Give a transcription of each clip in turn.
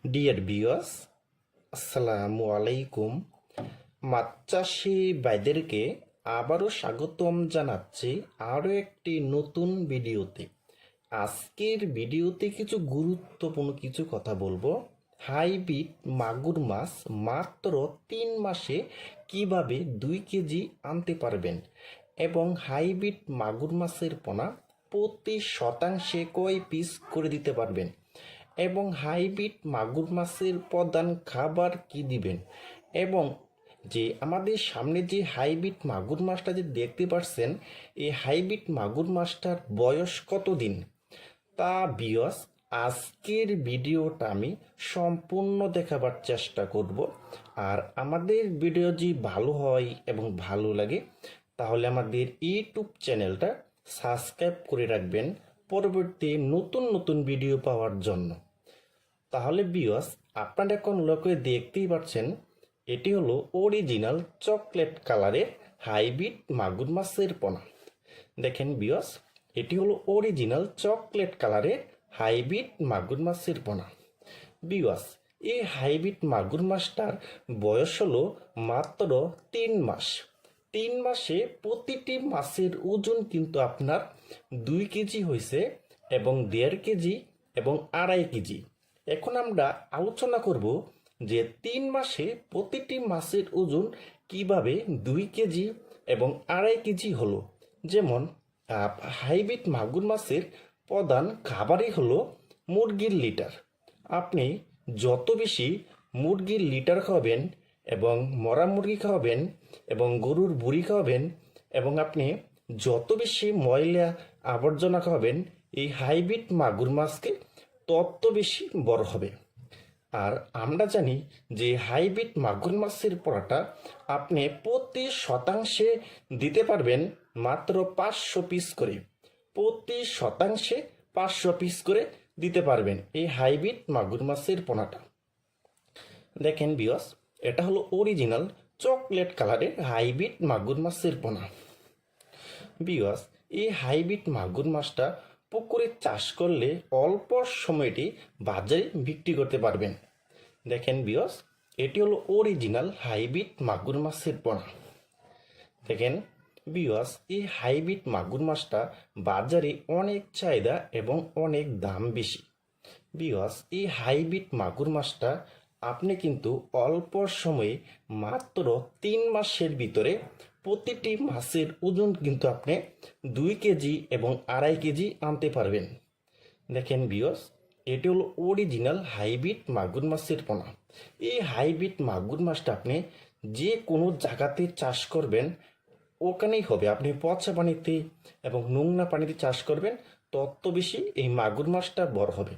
Dear viewers, আসসালামু আলাইকুম। মাছ চাষি ভাইদেরকে আবারও স্বাগতম জানাচ্ছি আরও একটি নতুন ভিডিওতে। আজকের ভিডিওতে কিছু গুরুত্বপূর্ণ কিছু কথা বলবো। হাইব্রিড মাগুর মাছ মাত্র 3 মাসে কিভাবে 2 কেজি আনতে পারবেন এবং হাইব্রিড মাগুর মাছের পোনা প্রতি শতাংশে কয় পিস করে দিতে পারবেন এবং হাইব্রিড মাগুর মাছের প্রধান খাবার কি দিবেন এবং যে আমাদের সামনে যে হাইব্রিড মাগুর মাছটা যে দেখতে পাচ্ছেন, এই হাইব্রিড মাগুর মাছটার বয়স কতদিন তা ভিউয়ার্স আজকের ভিডিওটা আমি সম্পূর্ণ দেখাবার চেষ্টা করব। আর আমাদের ভিডিও যদি ভালো হয় এবং ভালো লাগে তাহলে আমাদের ইউটিউব চ্যানেলটা সাবস্ক্রাইব করে রাখবেন পরবর্তী নতুন নতুন ভিডিও পাওয়ার জন্য। তাহলে ভিউয়ার্স আপনারা এখন লক্ষ্য দেখতেই পাচ্ছেন, এটি হলো অরিজিনাল চকলেট কালারের হাইব্রিড মাগুর মাছের পোনা। দেখেন ভিউয়ার্স, এটি হলো অরিজিনাল চকলেট কালারের হাইব্রিড মাগুর মাছের পোনা। ভিউয়ার্স, এই হাইব্রিড মাগুর মাছটার বয়স হলো মাত্র 3 মাস। 3 মাসে প্রতিটি মাছের ওজন কিন্তু আপনার 2 কেজি হয়েছে এবং 1.5 কেজি এবং 2.5 কেজি। এখন আমরা আলোচনা করব যে 3 মাসে প্রতিটি মাছের ওজন কিভাবে 2 কেজি এবং 2.5 কেজি হলো। যেমন হাইব্রিড মাগুর মাছের প্রধান খাবারই হলো মুরগির লিটার। আপনি যত বেশি মুরগির লিটার খাওয়াবেন এবং মরা মুরগি খাওয়াবেন এবং গরুর বুড়ি খাওয়াবেন এবং আপনি যত বেশি ময়লা আবর্জনা খাওয়াবেন, এই হাইব্রিড মাগুর মাছকে তত বেশি বড় হবে। আর আমরা জানি যে হাইব্রিড মাগুর মাছের পোনাটা আপনি প্রতি শতাংশে দিতে পারবেন মাত্র 500 পিস করে। প্রতি শতাংশে 500 পিস করে দিতে পারবেন এই হাইব্রিড মাগুর মাছের পোনাটা। দেখেন ভিউয়ার্স, এটা হলো অরিজিনাল চকলেট কালারের হাইব্রিড মাগুর মাছের পোনা। ভিউয়ার্স, এই হাইব্রিড মাগুর মাছটা পুকুরে চাষ করলে অল্প সময়টি বাজারে বিক্রি করতে পারবেন। দেখেন ভিউয়ার্স, এটি হলো অরিজিনাল হাইব্রিড মাগুর মাছের পোনা। দেখেন ভিউয়ার্স, এই হাইব্রিড মাগুর মাছটা বাজারে অনেক চাহিদা এবং অনেক দাম বেশি। ভিউয়ার্স, এই হাইব্রিড মাগুর মাছটা আপনি কিন্তু অল্প সময়ে মাত্র 3 মাসের ভিতরে প্রতিটি মাছের ওজন কিন্তু আপনি 2 কেজি এবং 2.5 কেজি আনতে পারবেন। দেখেন ভিউয়ার্স, এটি হলো অরিজিনাল হাইব্রিড মাগুর মাছের পোনা। এই হাইব্রিড মাগুর মাছটা আপনি যে কোনো জায়গাতে চাষ করবেন ওখানেই হবে। আপনি পচা পানিতে এবং নোংরা পানিতে চাষ করবেন তত বেশি এই মাগুর মাছটা বড় হবে।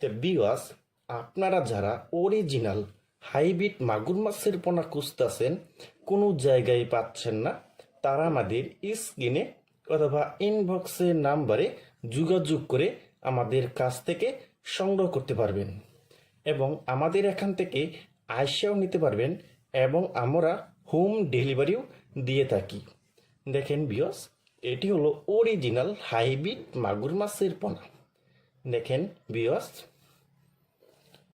তো ভিউয়ার্স, আপনারা যারা অরিজিনাল হাইব্রিড মাগুর মাছের পোনা খুঁজতেছেন, কোনো জায়গায় পাচ্ছেন না, তারা আমাদের স্ক্রিনে অথবা ইনবক্সের নাম্বারে যোগাযোগ করে আমাদের কাছ থেকে সংগ্রহ করতে পারবেন এবং আমাদের এখান থেকে আইসাও নিতে পারবেন এবং আমরা হোম ডেলিভারিও দিয়ে থাকি। দেখেন ভিউয়ার্স, এটি হলো অরিজিনাল হাইব্রিড মাগুর মাছের পোনা। দেখেন ভিউয়ার্স,